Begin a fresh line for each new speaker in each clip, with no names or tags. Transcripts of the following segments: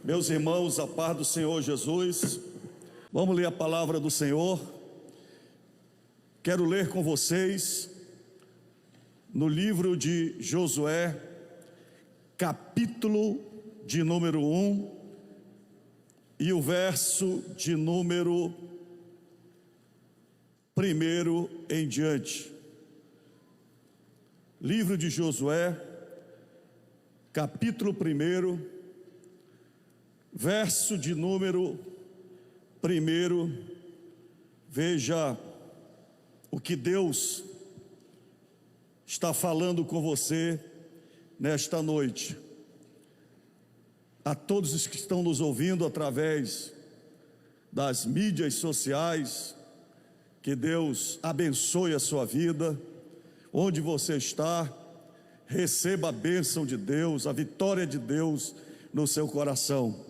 Meus irmãos, a paz do Senhor Jesus. Vamos ler a palavra do Senhor. Quero ler com vocês no livro de Josué, capítulo de número 1 e o verso de número 1 em diante. Livro de Josué, capítulo 1, verso de número 1. Veja o que Deus está falando com você nesta noite. A todos os que estão nos ouvindo através das mídias sociais, que Deus abençoe a sua vida. Onde você está, receba a bênção de Deus, a vitória de Deus no seu coração.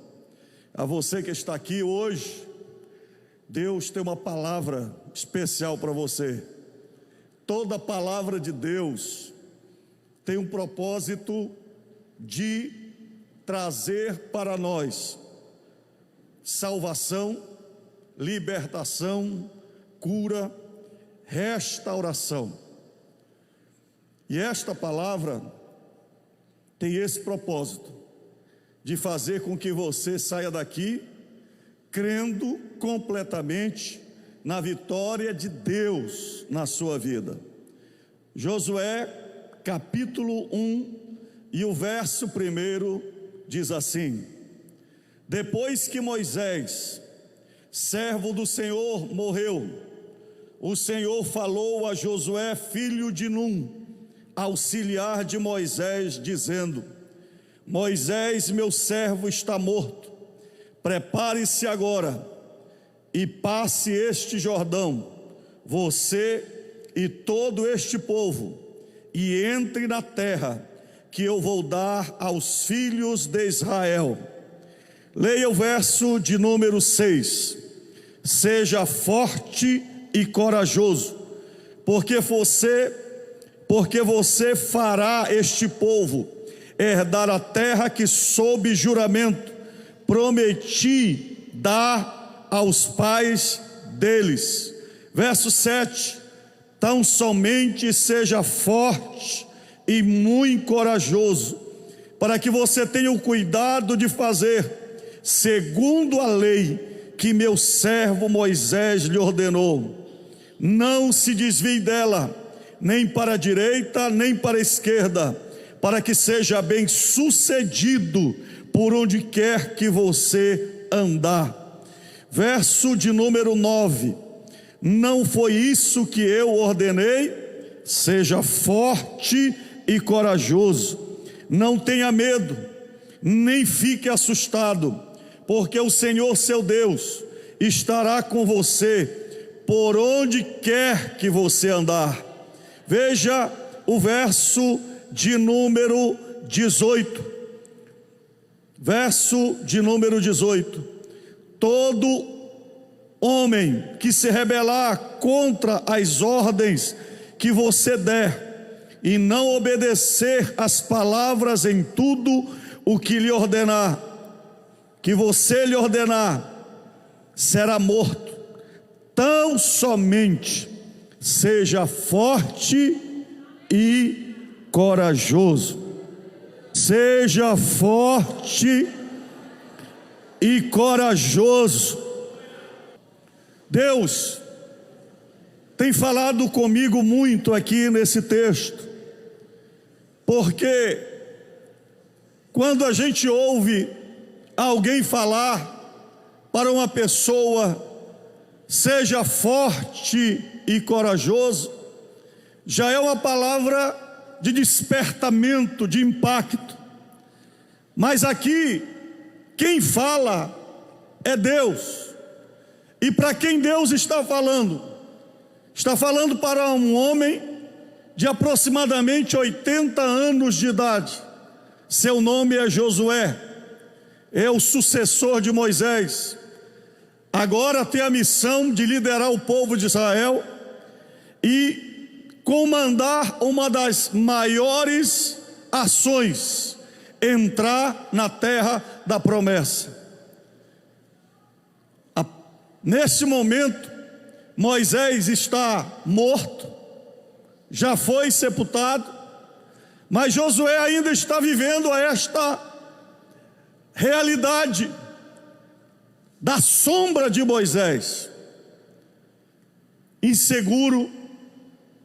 A você que está aqui hoje, Deus tem uma palavra especial para você. Toda palavra de Deus tem um propósito de trazer para nós salvação, libertação, cura, restauração. E esta palavra tem esse propósito de fazer com que você saia daqui crendo completamente na vitória de Deus na sua vida. Josué, capítulo 1 e o verso 1 diz assim: Depois que Moisés, servo do Senhor, morreu, o Senhor falou a Josué, filho de Num, auxiliar de Moisés, dizendo: Moisés, meu servo, está morto. Prepare-se agora e passe este Jordão, você e todo este povo, e entre na terra que eu vou dar aos filhos de Israel. Leia o verso de número 6. Seja forte e corajoso, porque você fará este povo herdar a terra que sob juramento prometi dar aos pais deles. Verso 7. Tão somente seja forte e muito corajoso, para que você tenha o cuidado de fazer segundo a lei que meu servo Moisés lhe ordenou. Não se desvie dela, nem para a direita, nem para a esquerda, para que seja bem sucedido por onde quer que você andar. Verso de número 9. Não foi isso que eu ordenei? Seja forte e corajoso, não tenha medo, nem fique assustado, porque o Senhor seu Deus estará com você por onde quer que você andar. Veja o verso de número 18. Verso de número 18. Todo homem que se rebelar contra as ordens que você der e não obedecer as palavras em tudo o que lhe ordenar, que você lhe ordenar, será morto. Tão somente seja forte e corajoso. Seja forte e corajoso. Deus tem falado comigo muito aqui nesse texto, porque quando a gente ouve alguém falar para uma pessoa, seja forte e corajoso, já é uma palavra de despertamento, de impacto. Mas aqui, quem fala é Deus. E para quem Deus está falando? Está falando para um homem de aproximadamente 80 anos de idade. Seu nome é Josué, é o sucessor de Moisés. Agora tem a missão de liderar o povo de Israel e comandar uma das maiores ações, entrar na terra da promessa. Nesse momento, Moisés está morto, já foi sepultado, mas Josué ainda está vivendo esta realidade da sombra de Moisés. Inseguro,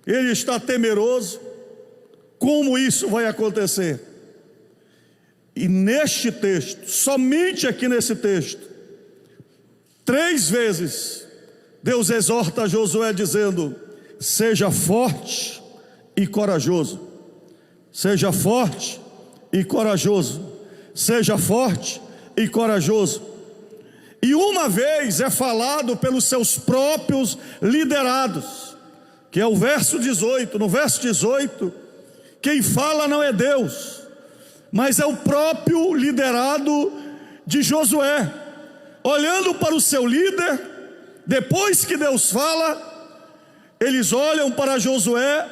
ele está temeroso. Como isso vai acontecer? E neste texto, somente aqui nesse texto, 3 vezes Deus exorta Josué dizendo: seja forte e corajoso, seja forte e corajoso, seja forte e corajoso. E uma vez é falado pelos seus próprios liderados, que é o verso 18. No verso 18, quem fala não é Deus, mas é o próprio liderado de Josué, olhando para o seu líder. Depois que Deus fala, eles olham para Josué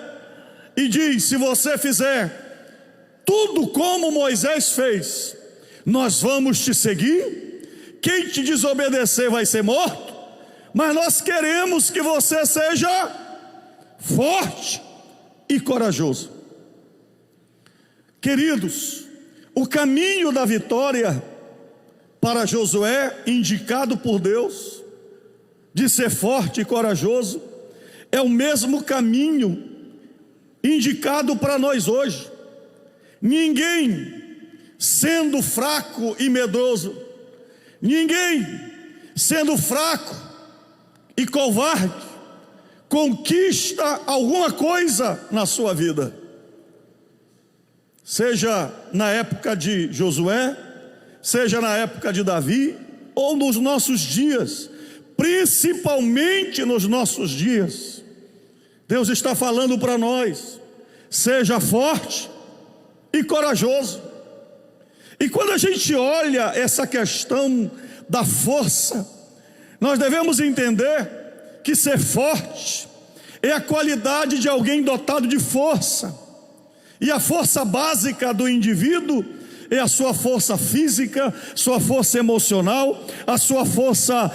e diz: se você fizer tudo como Moisés fez, nós vamos te seguir. Quem te desobedecer vai ser morto, mas nós queremos que você seja forte e corajoso. Queridos, o caminho da vitória para Josué, indicado por Deus, de ser forte e corajoso, é o mesmo caminho indicado para nós hoje. Ninguém sendo fraco e medroso, ninguém sendo fraco e covarde conquista alguma coisa na sua vida. Seja na época de Josué, seja na época de Davi, ou nos nossos dias, principalmente nos nossos dias, Deus está falando para nós: seja forte e corajoso. E quando a gente olha essa questão da força, nós devemos entender que ser forte é a qualidade de alguém dotado de força. E a força básica do indivíduo é a sua força física, sua força emocional, a sua força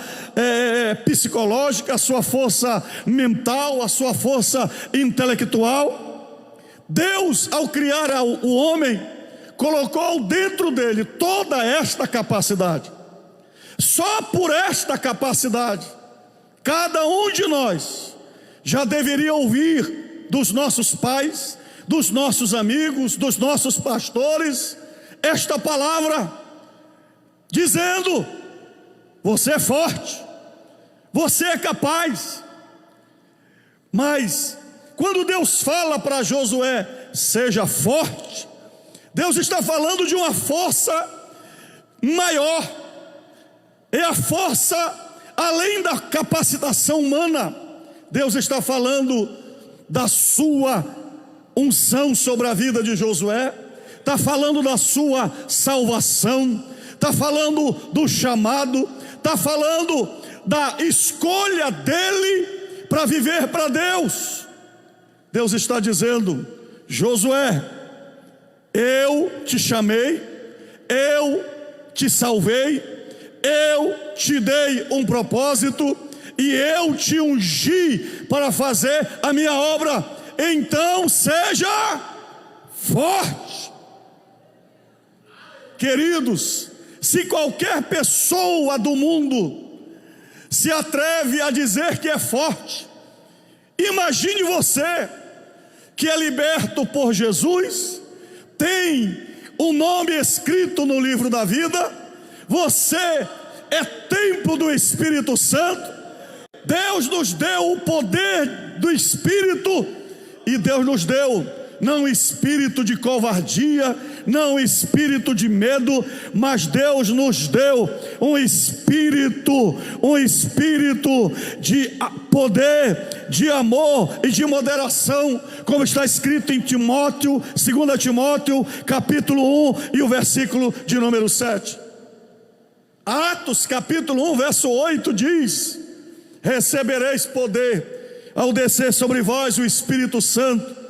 psicológica, a sua força mental, a sua força intelectual. Deus, ao criar o homem, colocou dentro dele toda esta capacidade. Só por esta capacidade, cada um de nós já deveria ouvir dos nossos pais, dos nossos amigos, dos nossos pastores, esta palavra, dizendo: você é forte, você é capaz. Mas quando Deus fala para Josué: seja forte, Deus está falando de uma força maior, é a força além da capacitação humana. Deus está falando da sua unção sobre a vida de Josué, está falando da sua salvação, está falando do chamado, está falando da escolha dele para viver para Deus. Deus está dizendo: Josué, eu te chamei, eu te salvei, eu te dei um propósito e eu te ungi para fazer a minha obra. Então seja forte. Queridos, se qualquer pessoa do mundo se atreve a dizer que é forte, imagine você que é liberto por Jesus, tem o nome escrito no livro da vida, você é templo do Espírito Santo. Deus nos deu o poder do Espírito, e Deus nos deu não espírito de covardia, não espírito de medo, mas Deus nos deu um espírito de poder, de amor e de moderação, como está escrito em Timóteo, 2 Timóteo, capítulo 1 e o versículo de número 7. Atos capítulo 1, verso 8 diz: recebereis poder ao descer sobre vós o Espírito Santo,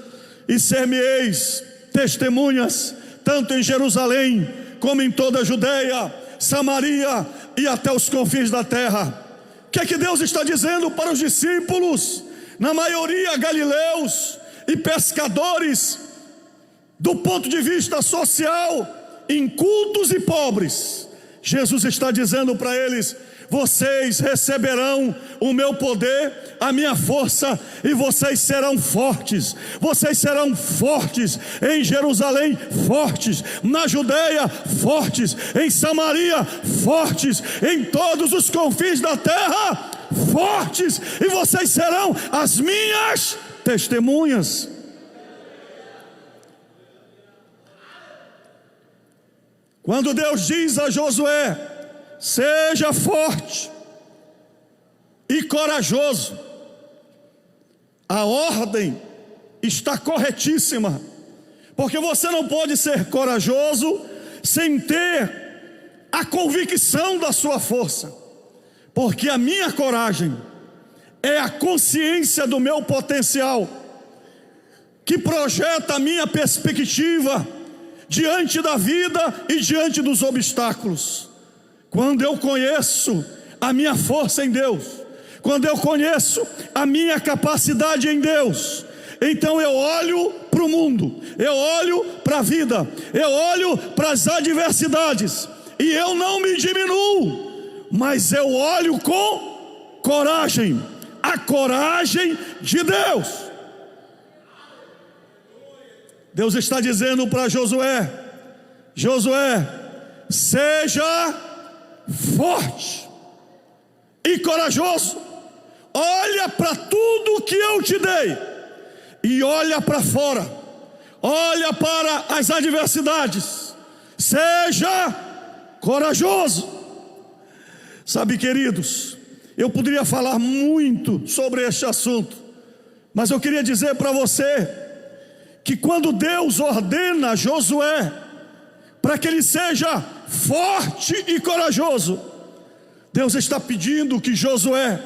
e ser-me-eis testemunhas, tanto em Jerusalém, como em toda a Judeia, Samaria e até os confins da terra. O que é que Deus está dizendo para os discípulos, na maioria galileus e pescadores, do ponto de vista social, incultos e pobres? Jesus está dizendo para eles: vocês receberão o meu poder, a minha força, e vocês serão fortes. Vocês serão fortes em Jerusalém, fortes na Judeia, fortes em Samaria, fortes em todos os confins da terra, fortes, e vocês serão as minhas testemunhas. Quando Deus diz a Josué: seja forte e corajoso, a ordem está corretíssima, porque você não pode ser corajoso sem ter a convicção da sua força, porque a minha coragem é a consciência do meu potencial, que projeta a minha perspectiva diante da vida e diante dos obstáculos. Quando eu conheço a minha força em Deus, quando eu conheço a minha capacidade em Deus, então eu olho para o mundo, eu olho para a vida, eu olho para as adversidades, e eu não me diminuo, mas eu olho com coragem, a coragem de Deus. Deus está dizendo para Josué: Josué, seja forte e corajoso, olha para tudo que eu te dei, e olha para fora, olha para as adversidades, seja corajoso. Sabe, queridos, eu poderia falar muito sobre este assunto, mas eu queria dizer para você que quando Deus ordena a Josué para que ele seja forte e corajoso, Deus está pedindo que Josué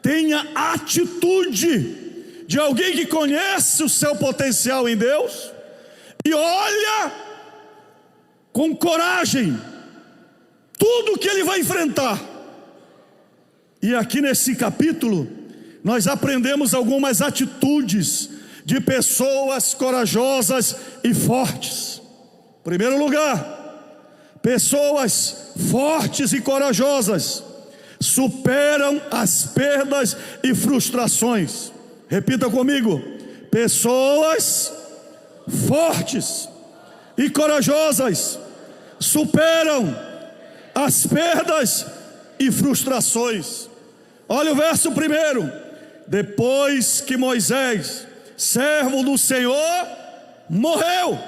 tenha a atitude de alguém que conhece o seu potencial em Deus e olha com coragem tudo que ele vai enfrentar. E aqui nesse capítulo nós aprendemos algumas atitudes de pessoas corajosas e fortes. Em primeiro lugar, pessoas fortes e corajosas superam as perdas e frustrações. Repita comigo: pessoas fortes e corajosas superam as perdas e frustrações. Olha o verso primeiro: depois que Moisés, servo do Senhor, morreu.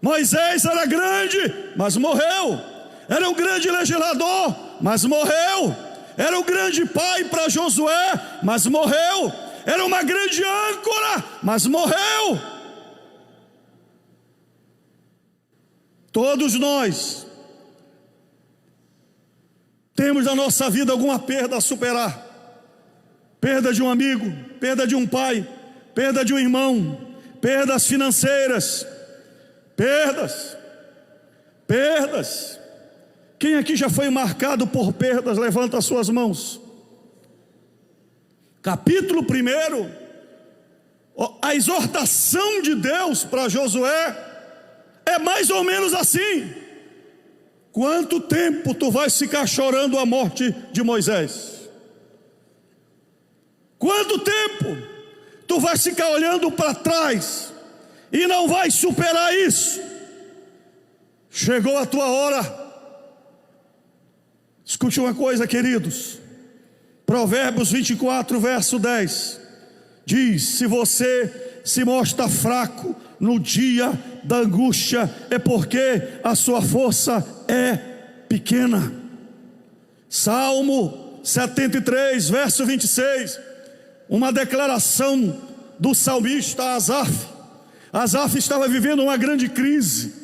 Moisés era grande, mas morreu. Era um grande legislador, mas morreu. Era um grande pai para Josué, mas morreu. Era uma grande âncora, mas morreu. Todos nós temos na nossa vida alguma perda a superar. Perda de um amigo, perda de um pai, perda de um irmão, perdas financeiras, perdas. Quem aqui já foi marcado por perdas? Levanta as suas mãos. Capítulo 1, a exortação de Deus para Josué é mais ou menos assim: quanto tempo tu vais ficar chorando a morte de Moisés? Quanto tempo tu vais ficar olhando para trás e não vais superar isso? Chegou a tua hora. Escute uma coisa, queridos. Provérbios 24, verso 10 diz: se você se mostra fraco no dia da angústia, é porque a sua força é pequena. Salmo 73, verso 26, uma declaração do salmista Asaf. Asaf estava vivendo uma grande crise.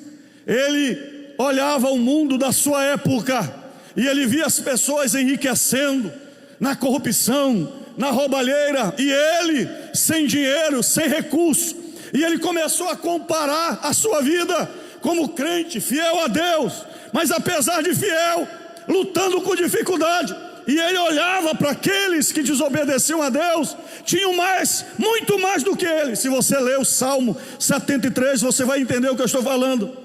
Ele olhava o mundo da sua época e ele via as pessoas enriquecendo na corrupção, na roubalheira, e ele sem dinheiro, sem recurso. E ele começou a comparar a sua vida como crente, fiel a Deus, mas apesar de fiel, lutando com dificuldade. E ele olhava para aqueles que desobedeciam a Deus, tinham mais, muito mais do que ele. Se você ler o Salmo 73, você vai entender o que eu estou falando.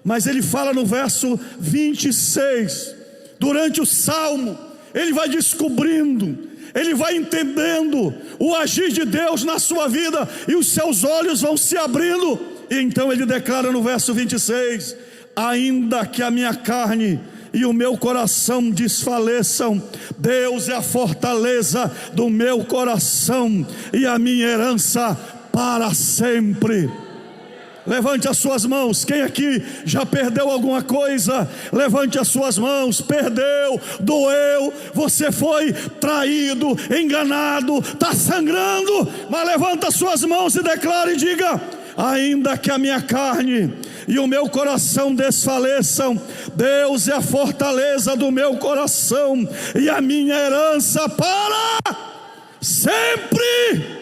Mas ele fala no verso 26, durante o Salmo, ele vai descobrindo, ele vai entendendo o agir de Deus na sua vida, e os seus olhos vão se abrindo. E então ele declara no verso 26, ainda que a minha carne e o meu coração desfaleçam, Deus é a fortaleza do meu coração e a minha herança para sempre. Levante as suas mãos. Quem aqui já perdeu alguma coisa? Levante as suas mãos. Perdeu, doeu, você foi traído, enganado, está sangrando, mas levanta as suas mãos e declara e diga: ainda que a minha carne e o meu coração desfaleçam, Deus é a fortaleza do meu coração e a minha herança para sempre.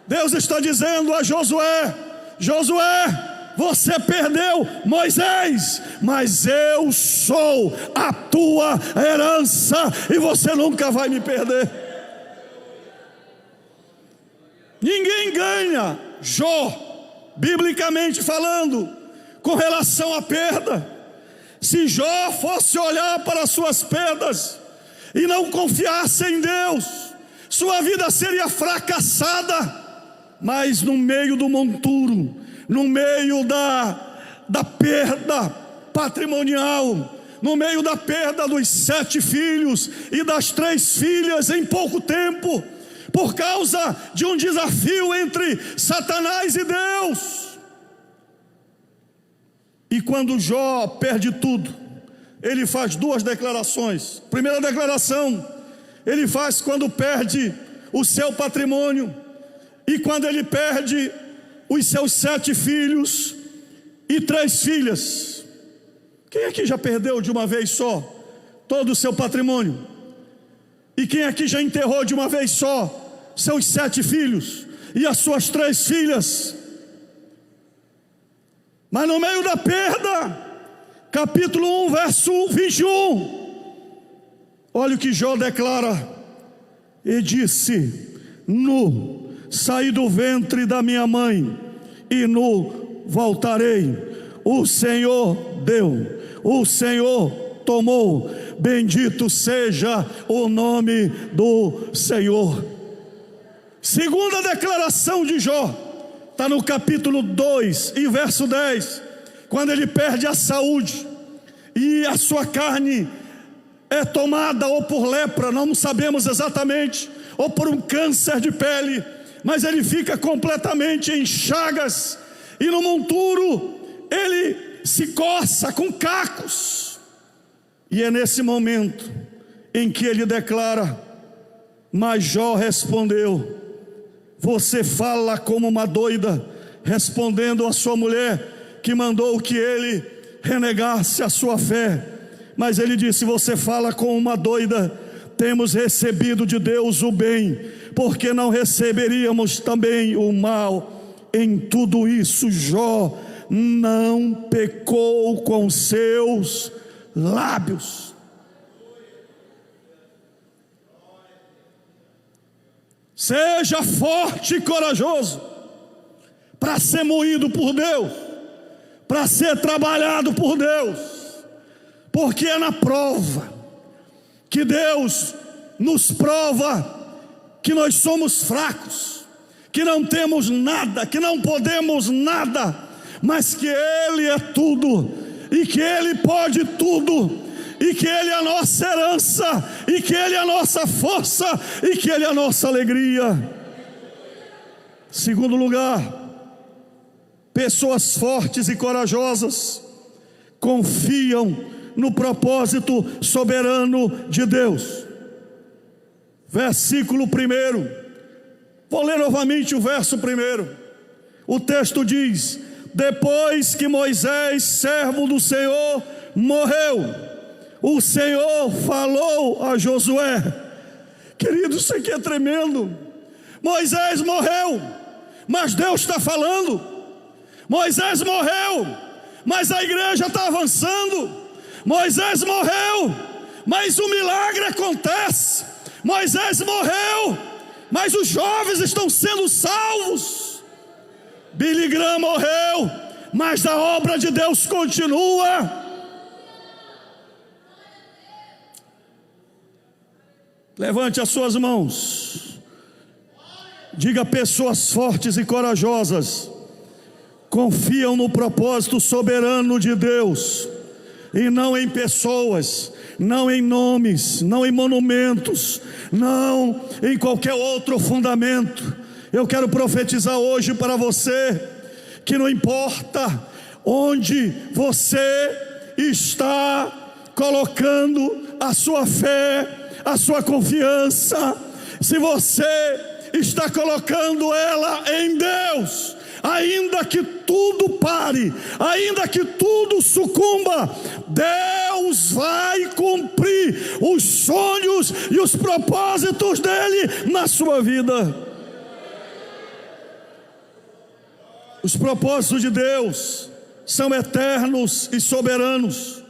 Deus está dizendo a Josué: Josué, você perdeu Moisés, mas eu sou a tua herança e você nunca vai me perder. Ninguém ganha Jó, biblicamente falando, com relação à perda. Se Jó fosse olhar para as suas perdas e não confiasse em Deus, sua vida seria fracassada. Mas no meio do monturo, no meio da perda patrimonial, no meio da perda dos 7 filhos e das 3 filhas em pouco tempo, por causa de um desafio entre Satanás e Deus. E quando Jó perde tudo, ele faz 2 declarações. Primeira declaração, ele faz quando perde o seu patrimônio, e quando ele perde os seus 7 filhos e 3 filhas. Quem aqui já perdeu de uma vez só todo o seu patrimônio? E quem aqui já enterrou de uma vez só seus 7 filhos e as suas 3 filhas? Mas no meio da perda, capítulo 1, verso 21, olha o que Jó declara: e disse, nu saí do ventre da minha mãe, e nu voltarei. O Senhor deu, o Senhor tomou, bendito seja o nome do Senhor. Segunda declaração de Jó, está no capítulo 2 e verso 10, quando ele perde a saúde, e a sua carne é tomada ou por lepra, não sabemos exatamente, ou por um câncer de pele, mas ele fica completamente em chagas, e no monturo ele se coça com cacos. E é nesse momento em que ele declara: mas Jó respondeu: você fala como uma doida, respondendo a sua mulher, que mandou que ele renegasse a sua fé. Mas ele disse: você fala como uma doida, temos recebido de Deus o bem, porque não receberíamos também o mal? Em tudo isso Jó não pecou com seus lábios. Seja forte e corajoso para ser moído por Deus, para ser trabalhado por Deus, porque é na prova que Deus nos prova que nós somos fracos, que não temos nada, que não podemos nada, mas que Ele é tudo, e que Ele pode tudo, e que Ele é a nossa herança, e que Ele é a nossa força, e que Ele é a nossa alegria. Segundo lugar, pessoas fortes e corajosas confiam no propósito soberano de Deus. Versículo 1, vou ler novamente o verso 1. O texto diz: depois que Moisés, servo do Senhor, morreu, o Senhor falou a Josué. Querido, isso aqui é tremendo. Moisés morreu, mas Deus está falando. Moisés morreu, mas a igreja está avançando. Moisés morreu, mas o milagre acontece. Moisés morreu, mas os jovens estão sendo salvos. Billy Graham morreu, mas a obra de Deus continua. Levante as suas mãos. Diga: pessoas fortes e corajosas confiam no propósito soberano de Deus, e não em pessoas, não em nomes, não em monumentos, não em qualquer outro fundamento. Eu quero profetizar hoje para você que não importa onde você está colocando a sua fé, a sua confiança, se você está colocando ela em Deus, ainda que tudo pare, ainda que tudo sucumba, Deus vai cumprir os sonhos e os propósitos dele na sua vida. Os propósitos de Deus são eternos e soberanos,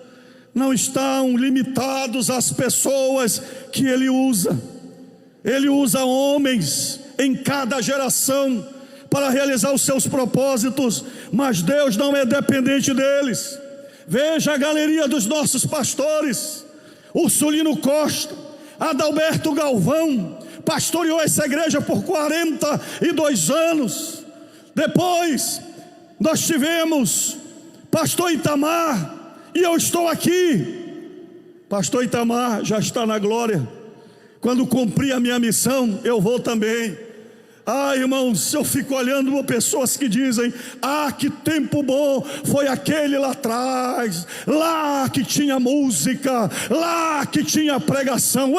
não estão limitados às pessoas que Ele usa. Ele usa homens em cada geração para realizar os seus propósitos, mas Deus não é dependente deles. Veja a galeria dos nossos pastores: Ursulino Costa, Adalberto Galvão, pastoreou essa igreja por 42 anos. Depois nós tivemos pastor Itamar, e eu estou aqui. Pastor Itamar já está na glória. Quando cumprir a minha missão, eu vou também. Irmãos, eu fico olhando para pessoas que dizem: que tempo bom foi aquele lá atrás, lá que tinha música, lá que tinha pregação.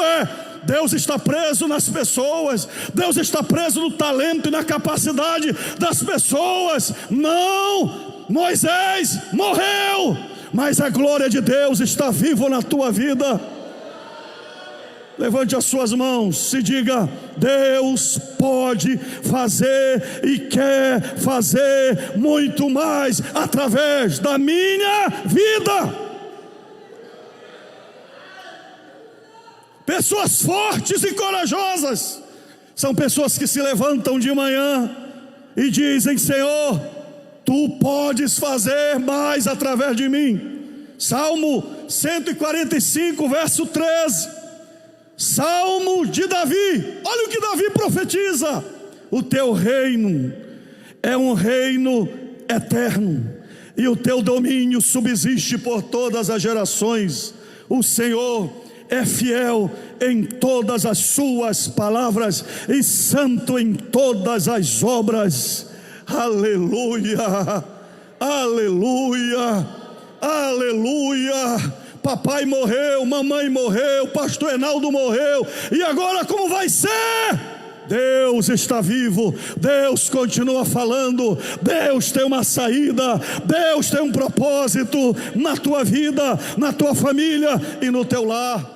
Deus está preso nas pessoas, Deus está preso no talento e na capacidade das pessoas. Não, Moisés morreu, mas a glória de Deus está viva na tua vida. Levante as suas mãos e diga: Deus pode fazer e quer fazer muito mais através da minha vida. Pessoas fortes e corajosas são pessoas que se levantam de manhã e dizem: Senhor, Tu podes fazer mais através de mim. Salmo 145, verso 13. Salmo de Davi. Olha o que Davi profetiza: o teu reino é um reino eterno, e o teu domínio subsiste por todas as gerações. O Senhor é fiel em todas as suas palavras e santo em todas as obras. Aleluia, aleluia, aleluia. Papai morreu, mamãe morreu, pastor Enaldo morreu, e agora como vai ser? Deus está vivo, Deus continua falando, Deus tem uma saída, Deus tem um propósito na tua vida, na tua família e no teu lar.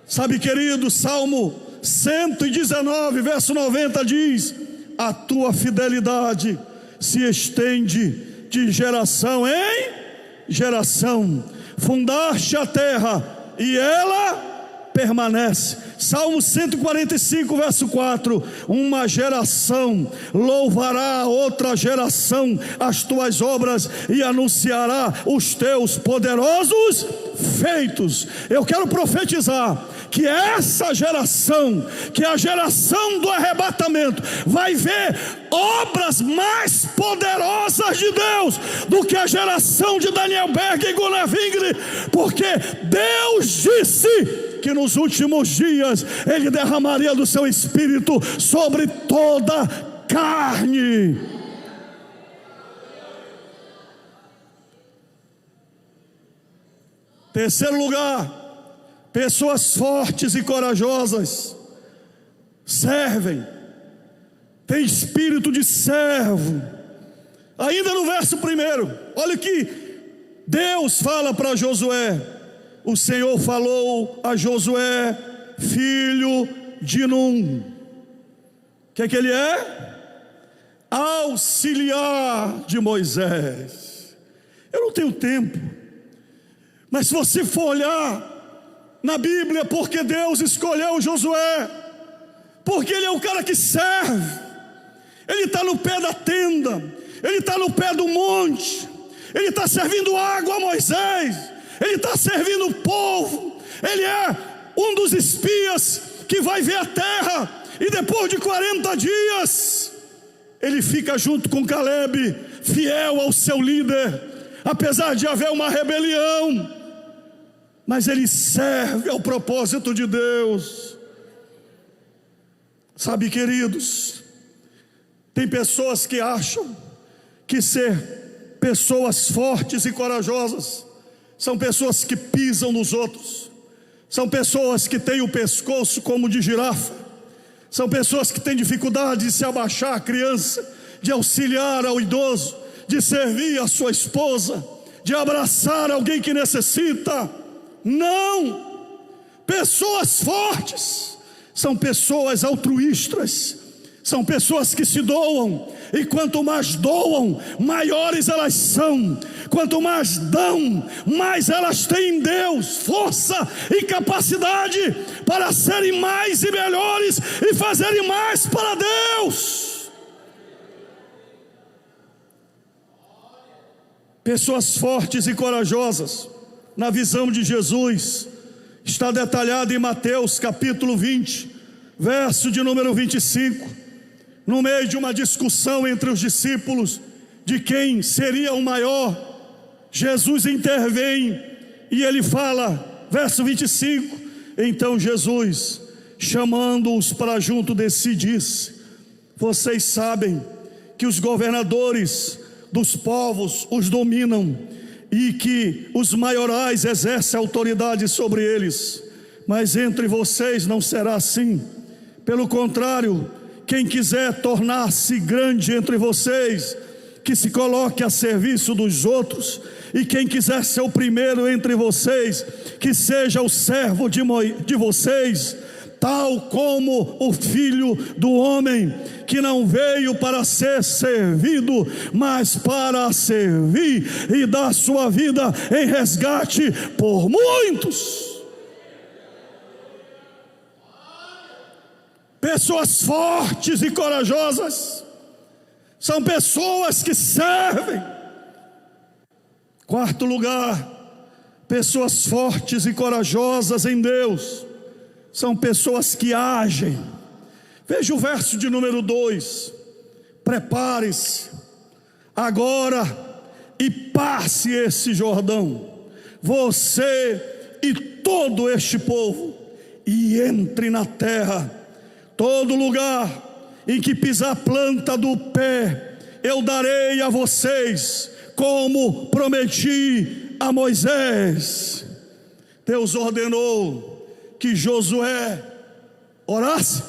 Sabe, querido, Salmo 119, verso 90 diz: a tua fidelidade se estende de geração em geração. Fundaste a terra e ela permanece. Salmo 145, verso 4: uma geração louvará a outra geração as tuas obras e anunciará os teus poderosos feitos. Eu quero profetizar que essa geração, que a geração do arrebatamento, vai ver obras mais poderosas de Deus do que a geração de Daniel Berg e Gunnar Wingre, porque Deus disse que nos últimos dias Ele derramaria do seu Espírito sobre toda carne. Terceiro lugar, pessoas fortes e corajosas servem, tem espírito de servo. Ainda no verso 1, olha o que Deus fala para Josué. O Senhor falou a Josué, filho de Num. O que é que ele é? auxiliar de Moisés. Eu não tenho tempo, mas se você for olhar na Bíblia, porque Deus escolheu Josué, porque ele é o cara que serve, ele está no pé da tenda, ele está no pé do monte, ele está servindo água a Moisés, ele está servindo o povo, ele é um dos espias que vai ver a terra, e depois de 40 dias, ele fica junto com Caleb, fiel ao seu líder, apesar de haver uma rebelião, mas ele serve ao propósito de Deus. Sabe, queridos, tem pessoas que acham que ser pessoas fortes e corajosas são pessoas que pisam nos outros, são pessoas que têm o pescoço como de girafa, são pessoas que têm dificuldade de se abaixar à criança, de auxiliar ao idoso, de servir a sua esposa, de abraçar alguém que necessita. Não! Pessoas fortes são pessoas altruístas, são pessoas que se doam, e quanto mais doam, maiores elas são. Quanto mais dão, mais elas têm em Deus força e capacidade para serem mais e melhores e fazerem mais para Deus. Pessoas fortes e corajosas, na visão de Jesus, está detalhado em Mateus capítulo 20, verso de número 25. No meio de uma discussão entre os discípulos de quem seria o maior, Jesus intervém e ele fala, verso 25: então Jesus, chamando-os para junto de si, disse: vocês sabem que os governadores dos povos os dominam e que os maiorais exercem autoridade sobre eles, mas entre vocês não será assim. Pelo contrário, quem quiser tornar-se grande entre vocês, que se coloque a serviço dos outros, e quem quiser ser o primeiro entre vocês, que seja o servo de vocês, tal como o Filho do Homem, que não veio para ser servido, mas para servir e dar sua vida em resgate por muitos. Pessoas fortes e corajosas são pessoas que servem. Quarto lugar, pessoas fortes e corajosas em Deus são pessoas que agem. Veja o verso de número 2: prepare-se agora e passe esse Jordão, você e todo este povo, e entre na terra. Todo lugar em que pisar a planta do pé, eu darei a vocês, como prometi a Moisés. Deus ordenou que Josué orasse.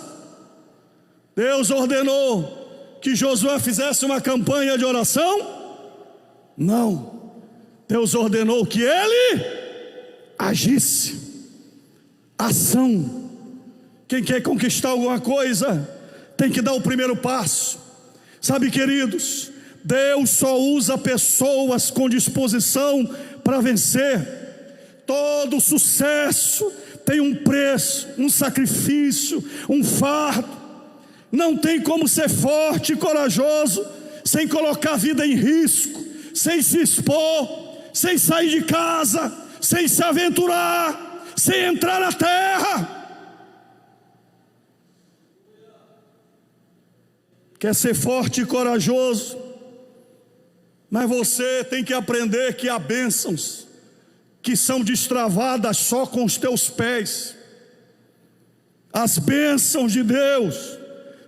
Deus ordenou que Josué fizesse uma campanha de oração? Não. Deus ordenou que ele agisse. Ação. Quem quer conquistar alguma coisa tem que dar o primeiro passo. Sabe, queridos, Deus só usa pessoas com disposição para vencer. Todo sucesso tem um preço, um sacrifício, um fardo. Não tem como ser forte e corajoso sem colocar a vida em risco, sem se expor, sem sair de casa, sem se aventurar, sem entrar na terra. Quer ser forte e corajoso, mas você tem que aprender que há bênçãos que são destravadas só com os teus pés. As bênçãos de Deus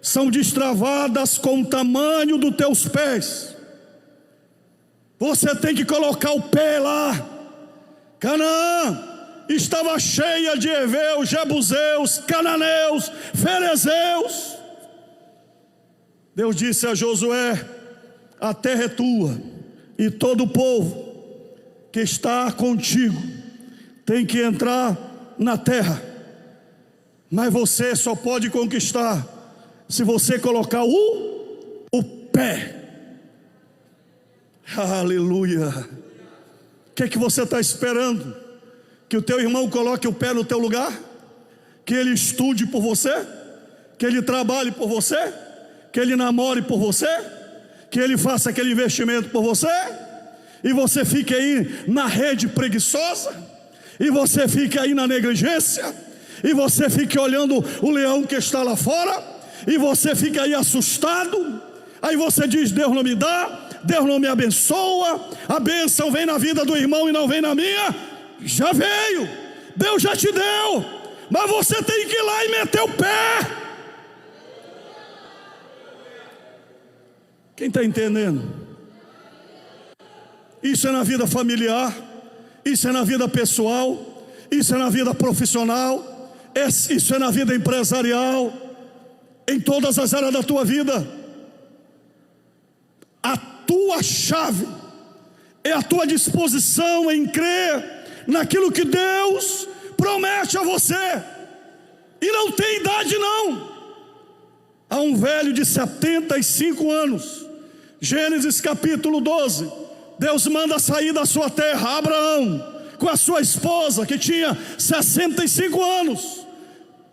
são destravadas com o tamanho dos teus pés. Você tem que colocar o pé lá. Canaã estava cheia de heveus, jebuseus, cananeus, ferezeus. Deus disse a Josué: a terra é tua, e todo o povo que está contigo tem que entrar na terra, mas você só pode conquistar se você colocar o pé. Aleluia. O que é que você está esperando? Que o teu irmão coloque o pé no teu lugar? Que ele estude por você? Que ele trabalhe por você? Que ele namore por você? Que ele faça aquele investimento por você? E você fique aí na rede preguiçosa? E você fique aí na negligência? E você fique olhando o leão que está lá fora? E você fica aí assustado? Aí você diz: Deus não me dá, Deus não me abençoa, a bênção vem na vida do irmão e não vem na minha. Já veio, Deus já te deu, mas você tem que ir lá e meter o pé. Quem está entendendo? Isso é na vida familiar, isso é na vida pessoal, isso é na vida profissional, isso é na vida empresarial, em todas as áreas da tua vida. A tua chave é a tua disposição em crer naquilo que Deus promete a você. E não tem idade não. Há um velho de 75 anos, Gênesis capítulo 12, Deus manda sair da sua terra Abraão com a sua esposa, que tinha 65 anos.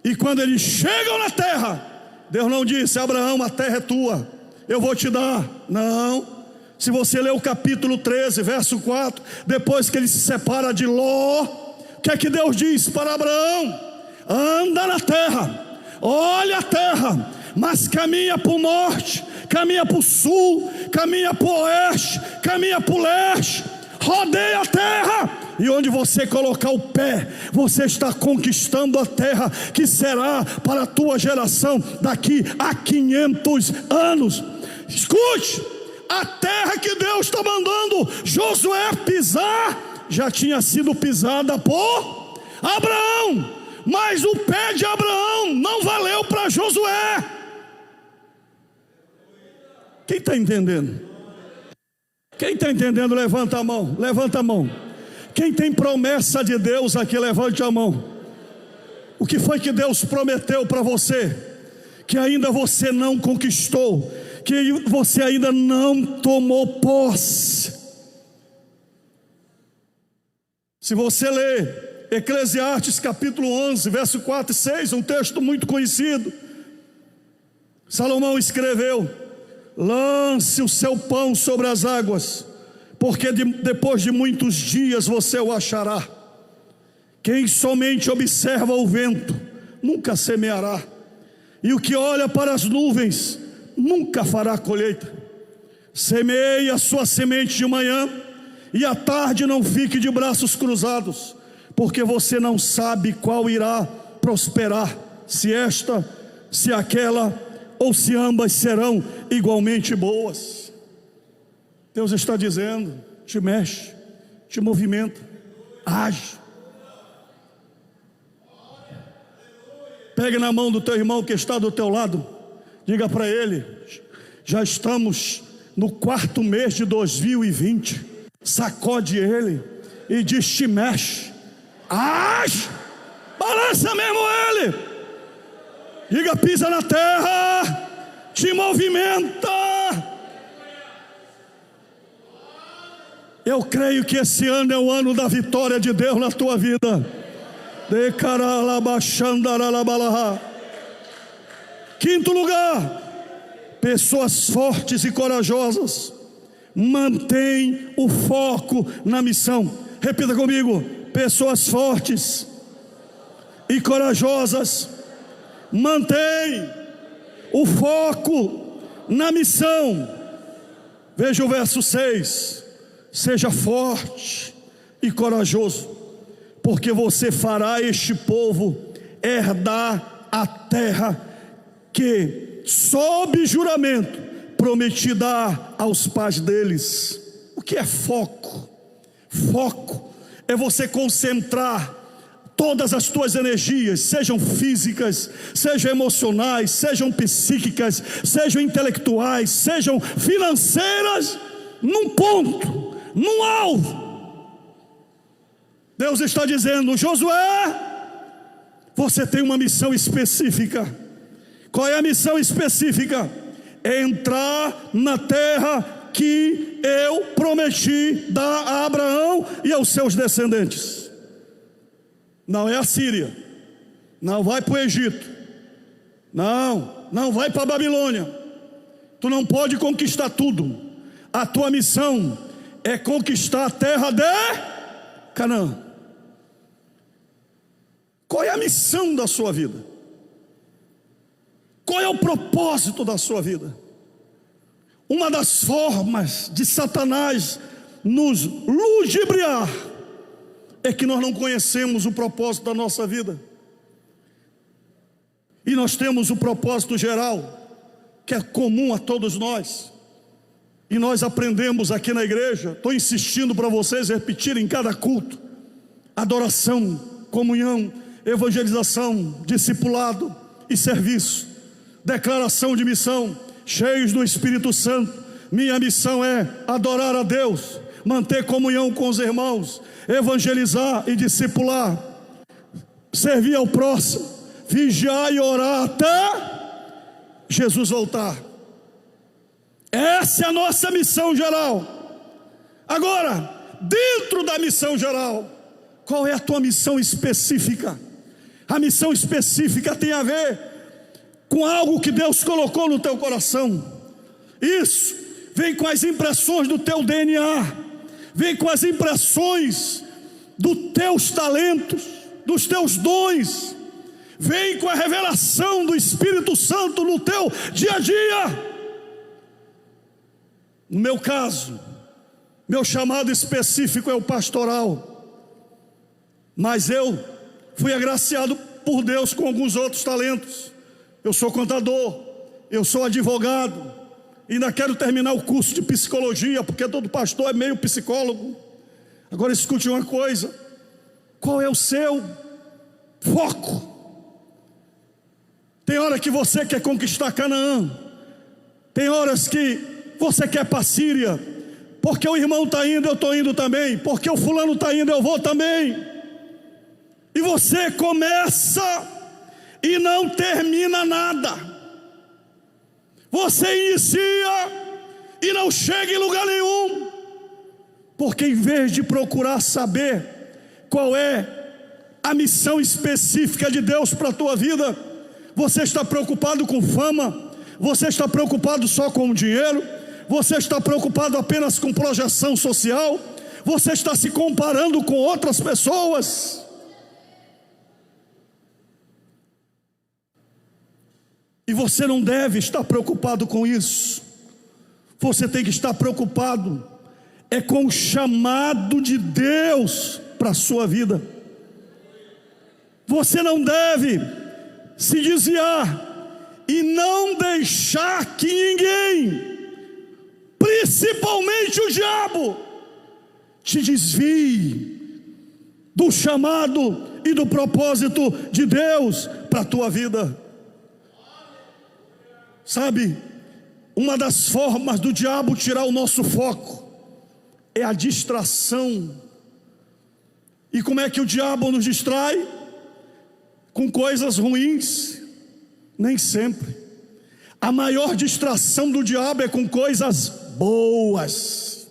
E quando eles chegam na terra, Deus não disse: Abraão, a terra é tua, eu vou te dar. Não. Se você ler o capítulo 13, verso 4, depois que ele se separa de Ló, o que é que Deus diz para Abraão? Anda na terra, olha a terra, mas caminha para o norte, caminha para o sul, caminha para o oeste, caminha para o leste, rodeia a terra, e onde você colocar o pé, você está conquistando a terra que será para a tua geração daqui a 500 anos. Escute, a terra que Deus está mandando Josué pisar já tinha sido pisada por Abraão, mas o pé de Abraão não valeu para Josué. Quem está entendendo? Quem está entendendo, levanta a mão, levanta a mão. Quem tem promessa de Deus aqui, levante a mão. O que foi que Deus prometeu para você, que ainda você não conquistou, que você ainda não tomou posse? Se você ler Eclesiastes capítulo 11, verso 4 e 6, um texto muito conhecido, Salomão escreveu: lance o seu pão sobre as águas, porque depois de muitos dias você o achará. Quem somente observa o vento nunca semeará, e o que olha para as nuvens nunca fará colheita. Semeie a sua semente de manhã, e à tarde não fique de braços cruzados, porque você não sabe qual irá prosperar, se esta, se aquela, ou se ambas serão igualmente boas. Deus está dizendo: te mexe, te movimenta, age. Pegue na mão do teu irmão que está do teu lado, diga para ele: já estamos no 4º mês de 2020. Sacode ele e diz: te mexe, age, balança mesmo ele. Diga: pisa na terra, te movimenta. Eu creio que esse ano é o ano da vitória de Deus na tua vida. Quinto lugar, pessoas fortes e corajosas mantêm o foco na missão. Repita comigo: pessoas fortes e corajosas mantêm o foco na missão. Veja o verso 6: seja forte e corajoso, porque você fará este povo herdar a terra que, sob juramento, prometi dar aos pais deles. O que é foco? Foco é você concentrar todas as tuas energias, sejam físicas, sejam emocionais, sejam psíquicas, sejam intelectuais, sejam financeiras, num ponto, num alvo. Deus está dizendo: Josué, você tem uma missão específica. Qual é a missão específica? é entrar na terra que eu prometi dar a Abraão e aos seus descendentes. Não é a Síria, não vai para o Egito, não vai para a Babilônia. Tu não pode conquistar tudo. A tua missão é conquistar a terra de Canaã. Qual é a missão da sua vida? Qual é o propósito da sua vida? Uma das formas de Satanás nos ludibriar é que nós não conhecemos o propósito da nossa vida. E nós temos o propósito geral, que é comum a todos nós. E nós aprendemos aqui na igreja, estou insistindo para vocês repetirem em cada culto: adoração, comunhão, evangelização, discipulado e serviço, declaração de missão, cheios do Espírito Santo. Minha missão é adorar a Deus, manter comunhão com os irmãos, evangelizar e discipular, servir ao próximo, vigiar e orar até Jesus voltar. Essa é a nossa missão geral. Agora, dentro da missão geral, qual é a tua missão específica? A missão específica tem a ver com algo que Deus colocou no teu coração. Isso vem com as impressões do teu DNA, vem com as impressões dos teus talentos, dos teus dons, vem com a revelação do Espírito Santo no teu dia a dia. No meu caso, meu chamado específico é o pastoral, mas eu fui agraciado por Deus com alguns outros talentos. Eu sou contador, eu sou advogado, ainda quero terminar o curso de psicologia, porque todo pastor é meio psicólogo. Agora escute uma coisa: qual é o seu foco? Tem hora que você quer conquistar Canaã, tem horas que você quer para a Síria, porque o irmão está indo, eu estou indo também, porque o fulano está indo, eu vou também. E você começa e não termina nada. Você inicia e não chega em lugar nenhum, porque em vez de procurar saber qual é a missão específica de Deus para a tua vida, você está preocupado com fama, você está preocupado só com o dinheiro, você está preocupado apenas com projeção social, você está se comparando com outras pessoas. E você não deve estar preocupado com isso. Você tem que estar preocupado com o chamado de Deus para a sua vida. Você não deve se desviar e não deixar que ninguém, principalmente o diabo, te desvie do chamado e do propósito de Deus para a tua vida. Sabe, uma das formas do diabo tirar o nosso foco é a distração. E como é que o diabo nos distrai? Com coisas ruins? Nem sempre. A maior distração do diabo é com coisas boas,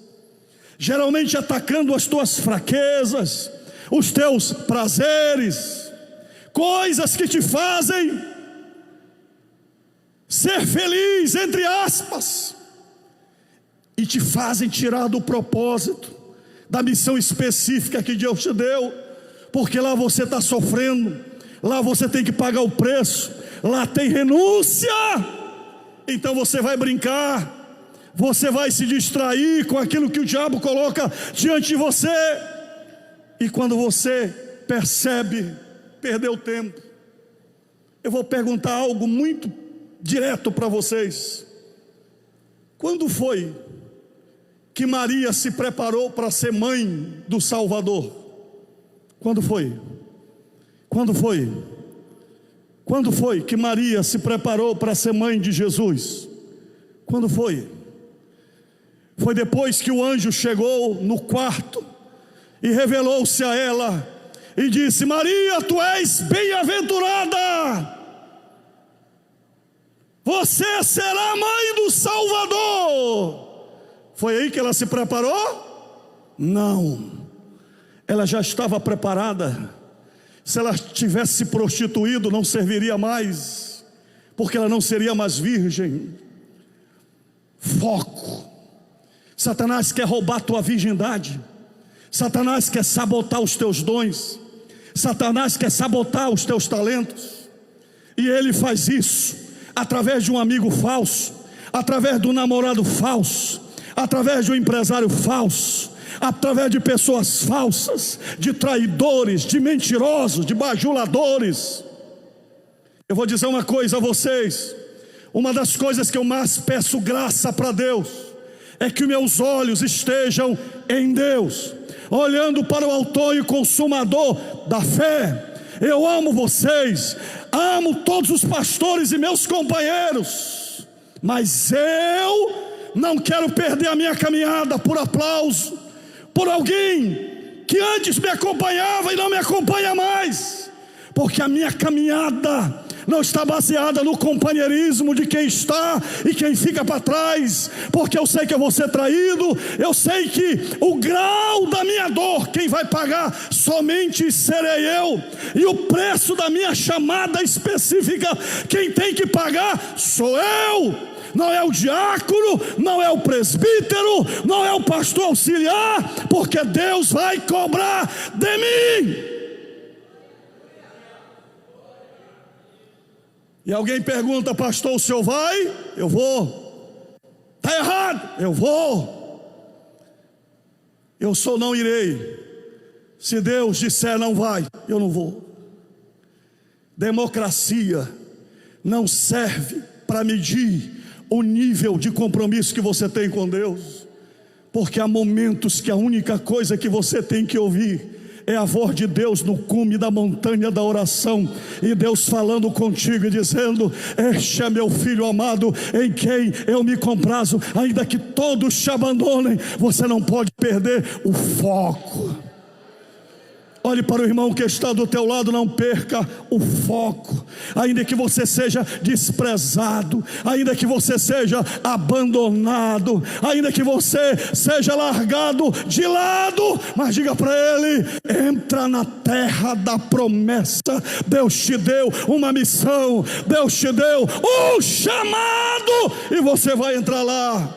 geralmente atacando as tuas fraquezas, os teus prazeres, coisas que te fazem ser feliz, entre aspas, e te fazem tirar do propósito, da missão específica que Deus te deu, porque lá você está sofrendo, lá você tem que pagar o preço, lá tem renúncia. Então você vai brincar, você vai se distrair com aquilo que o diabo coloca diante de você, e quando você percebe, perdeu tempo. Eu vou perguntar algo muito direto para vocês: quando foi que Maria se preparou para ser mãe do Salvador? Quando foi? Quando foi? Quando foi que Maria se preparou para ser mãe de Jesus? Quando foi? Foi depois que o anjo chegou no quarto e revelou-se a ela e disse: Maria, tu és bem-aventurada, você será mãe do Salvador. Foi aí que ela se preparou? Não, ela já estava preparada. Se ela tivesse se prostituído, não serviria mais, porque ela não seria mais virgem. Foco. Satanás quer roubar tua virgindade. Satanás quer sabotar os teus dons. Satanás quer sabotar os teus talentos. E ele faz isso através de um amigo falso, através do namorado falso, através de um empresário falso, através de pessoas falsas, de traidores, de mentirosos, de bajuladores. Eu vou dizer uma coisa a vocês. Uma das coisas que eu mais peço graça para Deus é que meus olhos estejam em Deus, olhando para o autor e consumador da fé. Eu amo vocês, amo todos os pastores e meus companheiros, mas eu não quero perder a minha caminhada por aplauso, por alguém que antes me acompanhava e não me acompanha mais, porque a minha caminhada não está baseada no companheirismo de quem está e quem fica para trás, porque eu sei que eu vou ser traído, eu sei que o grau da minha dor, quem vai pagar somente serei eu, e o preço da minha chamada específica, quem tem que pagar sou eu. Não é o diácono, não é o presbítero, não é o pastor auxiliar, porque Deus vai cobrar de mim. E alguém pergunta: pastor, o senhor vai? Eu vou. Está errado? Eu vou. Eu só não irei. Se Deus disser não vai, eu não vou. Democracia não serve para medir o nível de compromisso que você tem com Deus, porque há momentos que a única coisa que você tem que ouvir é a voz de Deus no cume da montanha da oração, e Deus falando contigo e dizendo: este é meu filho amado, em quem eu me comprazo. Ainda que todos te abandonem, você não pode perder o foco. Olhe para o irmão que está do teu lado, não perca o foco. Ainda que você seja desprezado, ainda que você seja abandonado, ainda que você seja largado de lado, mas diga para ele: entra na terra da promessa. Deus te deu uma missão, Deus te deu um chamado, e você vai entrar lá.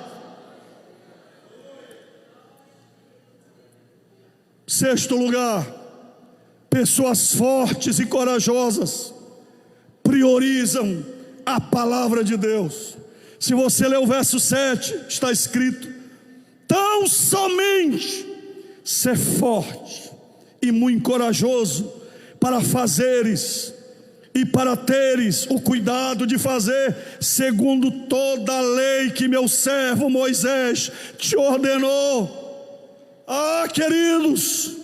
Sexto lugar, pessoas fortes e corajosas priorizam a palavra de Deus. Se você ler o verso 7, está escrito: tão somente ser forte e muito corajoso para fazeres e para teres o cuidado de fazer segundo toda a lei que meu servo Moisés te ordenou. Ah, queridos,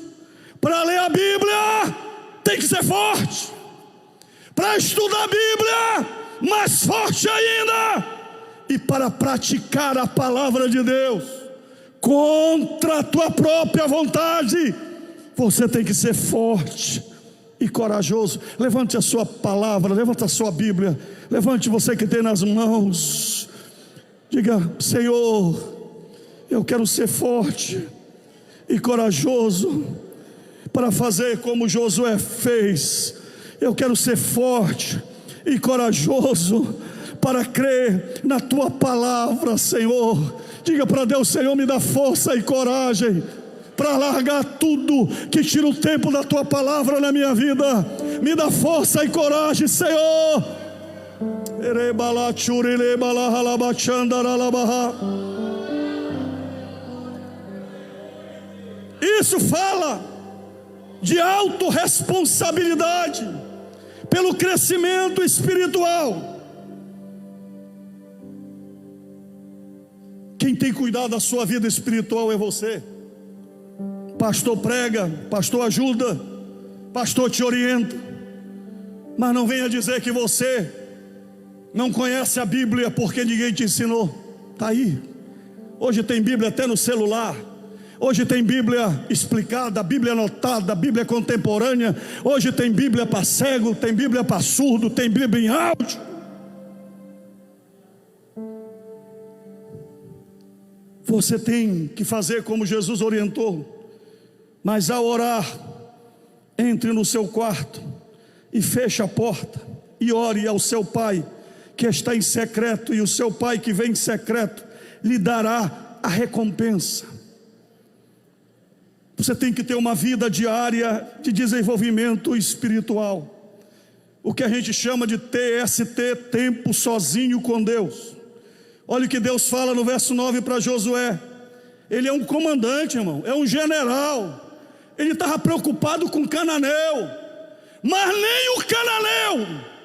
para ler a Bíblia tem que ser forte, para estudar a Bíblia mais forte ainda, e para praticar a palavra de Deus contra a tua própria vontade, você tem que ser forte e corajoso. Levante a sua palavra, levante a sua Bíblia, levante você que tem nas mãos, diga: Senhor, eu quero ser forte e corajoso para fazer como Josué fez. Eu quero ser forte e corajoso para crer na tua palavra, Senhor. Diga para Deus: Senhor, me dá força e coragem para largar tudo que tira o tempo da tua palavra na minha vida. Me dá força e coragem, Senhor. Isso fala de autorresponsabilidade pelo crescimento espiritual. Quem tem cuidado da sua vida espiritual é você. Pastor prega, pastor ajuda, pastor te orienta, mas não venha dizer que você não conhece a Bíblia porque ninguém te ensinou. Está aí. Hoje tem Bíblia até no celular. Hoje tem Bíblia explicada, Bíblia anotada, Bíblia contemporânea. Hoje tem Bíblia para cego, tem Bíblia para surdo, tem Bíblia em áudio. você tem que fazer como Jesus orientou. Mas ao orar, entre no seu quarto e feche a porta e ore ao seu pai que está em secreto, e o seu pai que vem em secreto lhe dará a recompensa. Você tem que ter uma vida diária de desenvolvimento espiritual, o que a gente chama de TST, tempo sozinho com Deus. Olha o que Deus fala no verso 9 para Josué. Ele é um comandante, irmão, é um general. Ele estava preocupado com Cananeu, mas nem o Cananeu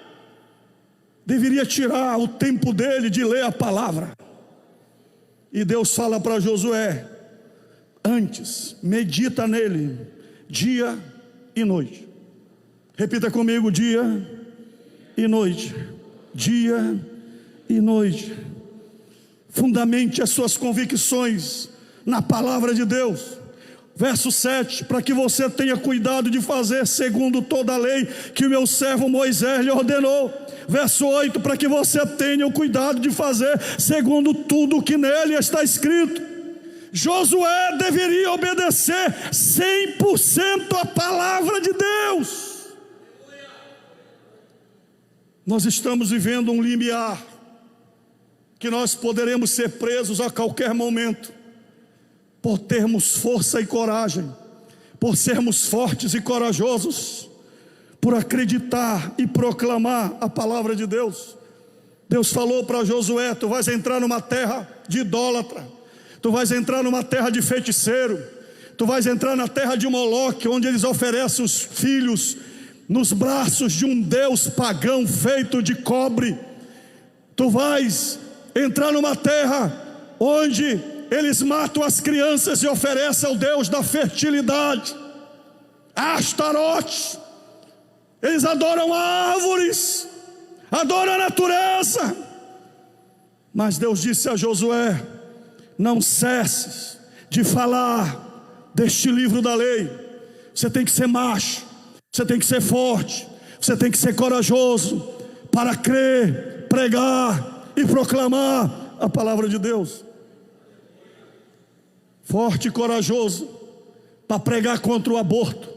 deveria tirar o tempo dele de ler a palavra. E Deus fala para Josué: antes, medita nele dia e noite. Repita comigo: dia e noite, dia e noite. Fundamente as suas convicções na palavra de Deus. Verso 7, para que você tenha cuidado de fazer segundo toda a lei que o meu servo Moisés lhe ordenou. Verso 8, para que você tenha o cuidado de fazer segundo tudo o que nele está escrito. Josué deveria obedecer 100% a palavra de Deus. Nós estamos vivendo um limiar, que nós poderemos ser presos a qualquer momento, por termos força e coragem, por sermos fortes e corajosos, por acreditar e proclamar a palavra de Deus. Deus falou para Josué: tu vais entrar numa terra de idólatra, tu vais entrar numa terra de feiticeiro, tu vais entrar na terra de Moloque, onde eles oferecem os filhos nos braços de um deus pagão feito de cobre. Tu vais entrar numa terra onde eles matam as crianças e oferecem ao Deus da fertilidade, Astarote. Eles adoram árvores, adoram a natureza. Mas Deus disse a Josué: não cesses de falar deste livro da lei. Você tem que ser macho, você tem que ser forte, você tem que ser corajoso para crer, pregar e proclamar a palavra de Deus. Forte e corajoso para pregar contra o aborto,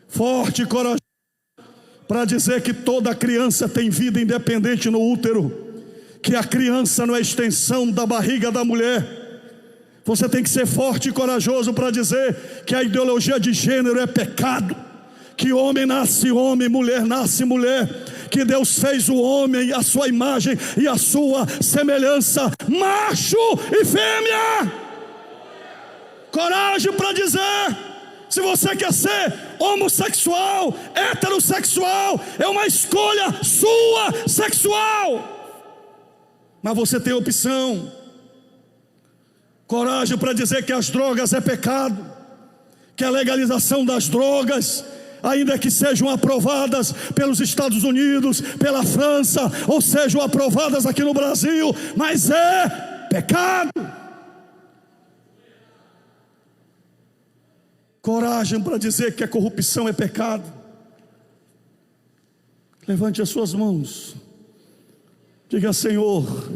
forte e corajoso para dizer que toda criança tem vida independente no útero, que a criança não é extensão da barriga da mulher. Você tem que ser forte e corajoso para dizer que a ideologia de gênero é pecado, que homem nasce homem, mulher nasce mulher, que Deus fez o homem à sua imagem e à sua semelhança, macho e fêmea. Coragem para dizer: se você quer ser homossexual, heterossexual, é uma escolha sua sexual, mas você tem opção. Coragem para dizer que as drogas é pecado, que a legalização das drogas, ainda que sejam aprovadas pelos Estados Unidos, pela França, ou sejam aprovadas aqui no Brasil, mas é pecado. Coragem para dizer que a corrupção é pecado. Levante as suas mãos, diga: Senhor,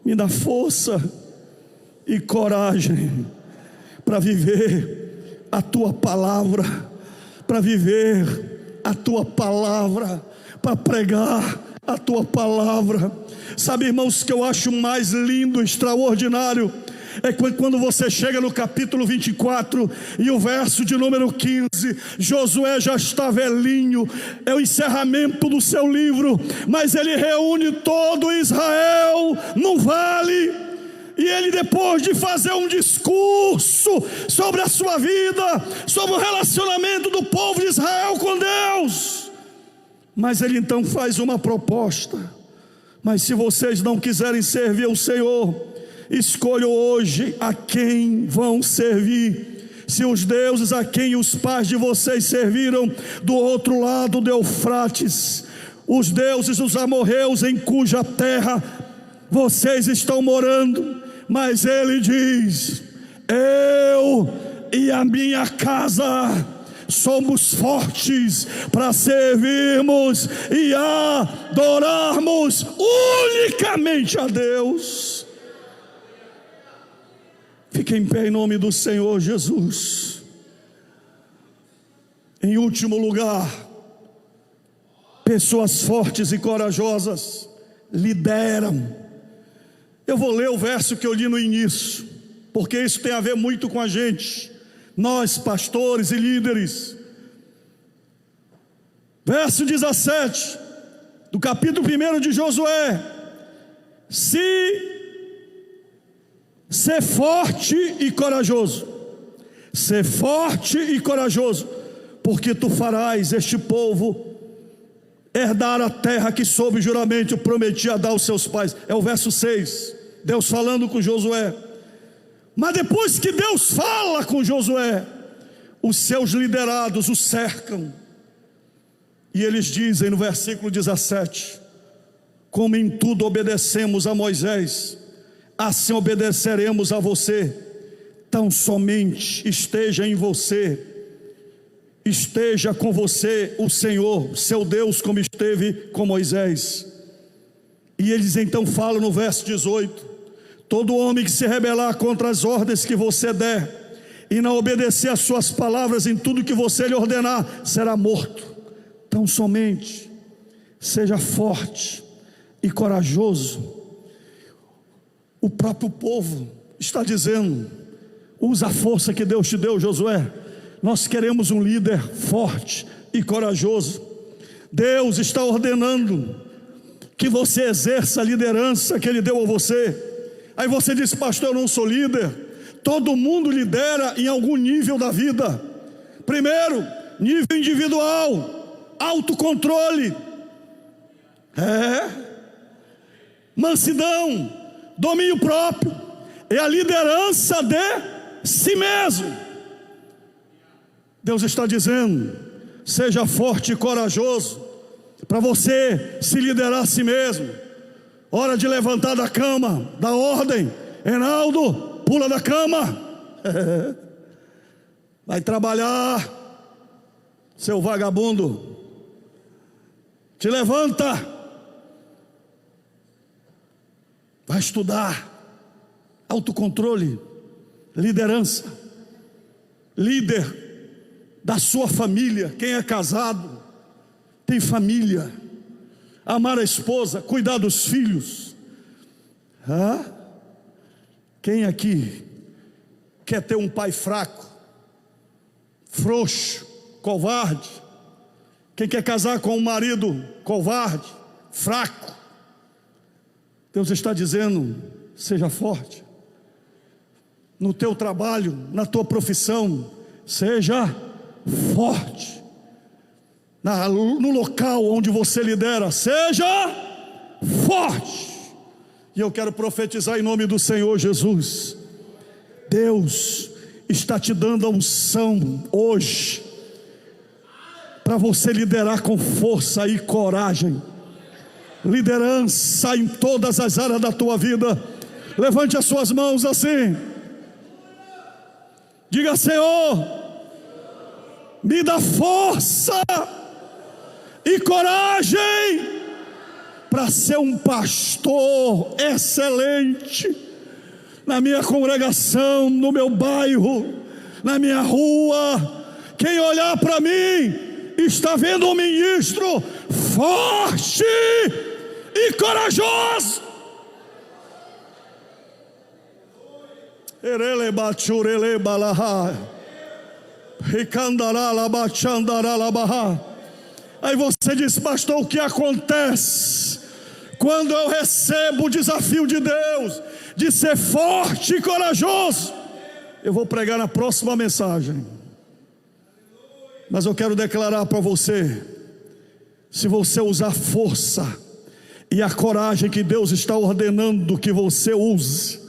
me dá força e coragem para viver a tua palavra, para viver a tua palavra, para pregar a tua palavra. Sabe, irmãos, que eu acho mais lindo, extraordinário, é quando você chega no capítulo 24 e o verso de número 15. Josué já está velhinho, é o encerramento do seu livro, mas ele reúne todo Israel num vale, e ele, depois de fazer um discurso sobre a sua vida, sobre o relacionamento do povo de Israel com Deus, mas ele então faz uma proposta: mas se vocês não quiserem servir ao Senhor, escolham hoje a quem vão servir. Se os deuses a quem os pais de vocês serviram do outro lado do Eufrates, os deuses dos amorreus em cuja terra vocês estão morando. Mas ele diz: eu e a minha casa somos fortes para servirmos e adorarmos unicamente a Deus. Fique em pé em nome do Senhor Jesus. Em último lugar, pessoas fortes e corajosas lideram. Eu vou ler o verso que eu li no início, porque isso tem a ver muito com a gente, nós pastores e líderes. Verso 17 do capítulo 1 de Josué: ser forte e corajoso, ser forte e corajoso, porque tu farás este povo herdar a terra que sob juramento prometia dar aos seus pais. É o verso 6, Deus falando com Josué. Mas depois que Deus fala com Josué, os seus liderados o cercam, e eles dizem no versículo 17: como em tudo obedecemos a Moisés, assim obedeceremos a você. Tão somente esteja em você, esteja com você o Senhor, seu Deus, como esteve com Moisés. E eles então falam no verso 18: todo homem que se rebelar contra as ordens que você der, e não obedecer às suas palavras em tudo que você lhe ordenar, será morto. Tão somente seja forte e corajoso. O próprio povo está dizendo: usa a força que Deus te deu, Josué. Nós queremos um líder forte e corajoso. Deus está ordenando que você exerça a liderança que Ele deu a você. Aí você diz: pastor, eu não sou líder. Todo mundo lidera em algum nível da vida. Primeiro, nível individual, autocontrole, mansidão, domínio próprio, é a liderança de si mesmo. Deus está dizendo: seja forte e corajoso, para você se liderar a si mesmo. Hora de levantar da cama, da ordem. Reinaldo, pula da cama. Vai trabalhar, seu vagabundo. Te levanta. Vai estudar. Autocontrole, liderança. Líder da sua família. Quem é casado, tem família. Amar a esposa, cuidar dos filhos. Quem aqui quer ter um pai fraco, frouxo, covarde? Quem quer casar com um marido covarde, fraco? Deus está dizendo: seja forte. No teu trabalho, na tua profissão, seja forte. No local onde você lidera, seja forte. E eu quero profetizar em nome do Senhor Jesus: Deus está te dando a unção hoje para você liderar com força e coragem. Liderança em todas as áreas da tua vida. Levante as suas mãos assim. Diga: Senhor, me dá força e coragem para ser um pastor excelente na minha congregação, no meu bairro, na minha rua. Quem olhar para mim está vendo um ministro forte e corajoso. Aí você diz: pastor, o que acontece quando eu recebo o desafio de Deus de ser forte e corajoso? Eu vou pregar na próxima mensagem, mas eu quero declarar para você: se você usar força e a coragem que Deus está ordenando que você use,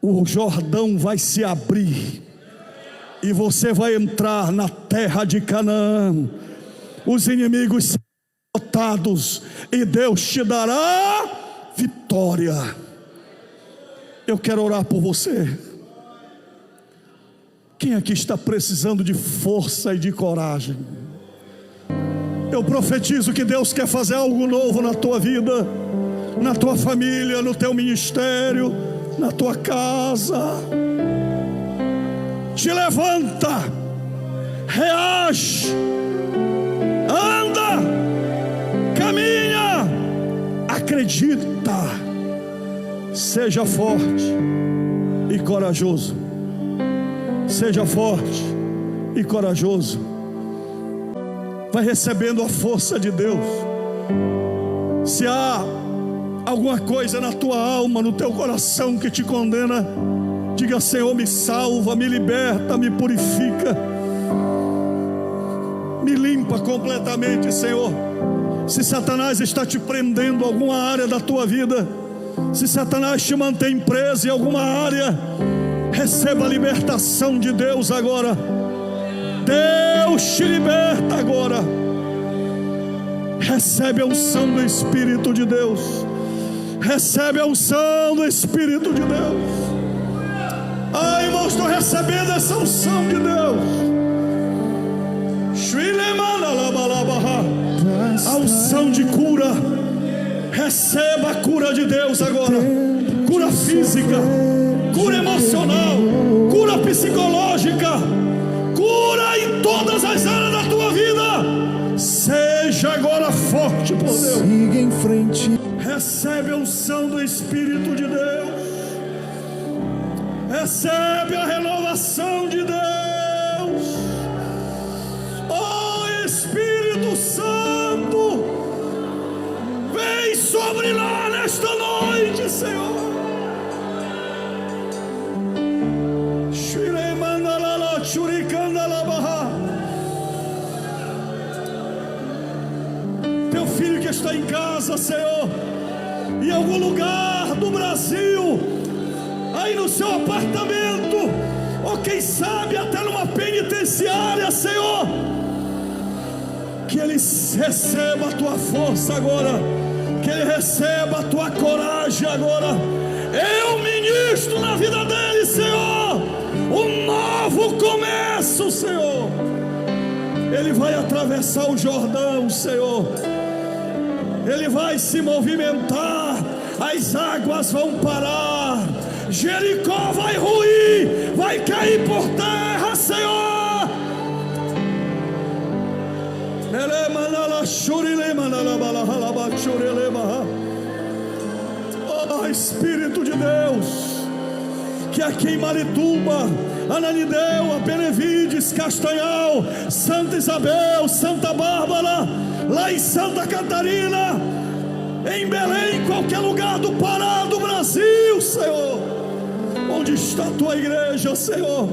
o Jordão vai se abrir e você vai entrar na terra de Canaã. Os inimigos serão derrotados e Deus te dará vitória. Eu quero orar por você. Quem aqui está precisando de força e de coragem? Eu profetizo que Deus quer fazer algo novo na tua vida, na tua família, no teu ministério, na tua casa. Te levanta, reage, anda, caminha, acredita, seja forte e corajoso. Seja forte e corajoso. Vai recebendo a força de Deus. Se há alguma coisa na tua alma, no teu coração que te condena, diga: Senhor, me salva, me liberta, me purifica, me limpa completamente, Senhor. Se Satanás está te prendendo em alguma área da tua vida, se Satanás te mantém preso em alguma área, receba a libertação de Deus agora. Deus te liberta agora. Recebe a unção do Espírito de Deus. Recebe a unção do Espírito de Deus. Ai, irmãos, estou recebendo essa unção de Deus. A unção de cura. Receba a cura de Deus agora. Cura física, cura emocional, cura psicológica, cura em todas as áreas da tua vida. Seja agora forte por Deus.
Siga em frente.
Recebe a unção do Espírito de Deus. Recebe a renovação de Deus. Oh Espírito Santo, vem sobre nós nesta noite, Senhor. Teu filho que está em casa, Senhor, em algum lugar do Brasil, aí no seu apartamento, ou quem sabe até numa penitenciária, Senhor, que ele receba a tua força agora, que ele receba a tua coragem agora. Eu ministro na vida dele, Senhor, um novo começo, Senhor. Ele vai atravessar o Jordão, Senhor. Ele vai se movimentar, as águas vão parar, Jericó vai ruir, vai cair por terra, Senhor. Oh Espírito de Deus, que aqui em Marituba, Ananindeua, Benevides, Castanhal, Santa Isabel, Santa Bárbara, lá em Santa Catarina, em Belém, em qualquer lugar do Pará, do Brasil, Senhor, onde está a tua igreja, Senhor,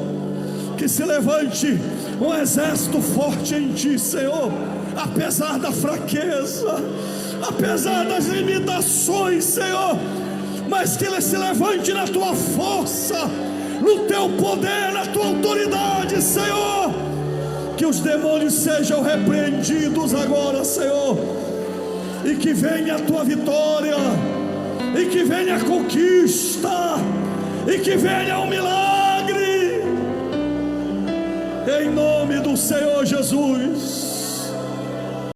que se levante um exército forte em ti, Senhor, apesar da fraqueza, apesar das limitações, Senhor, mas que ele se levante na tua força, no teu poder, na tua autoridade, Senhor. Que os demônios sejam repreendidos agora, Senhor, e que venha a tua vitória, e que venha a conquista, e que venha o milagre, em nome do Senhor Jesus.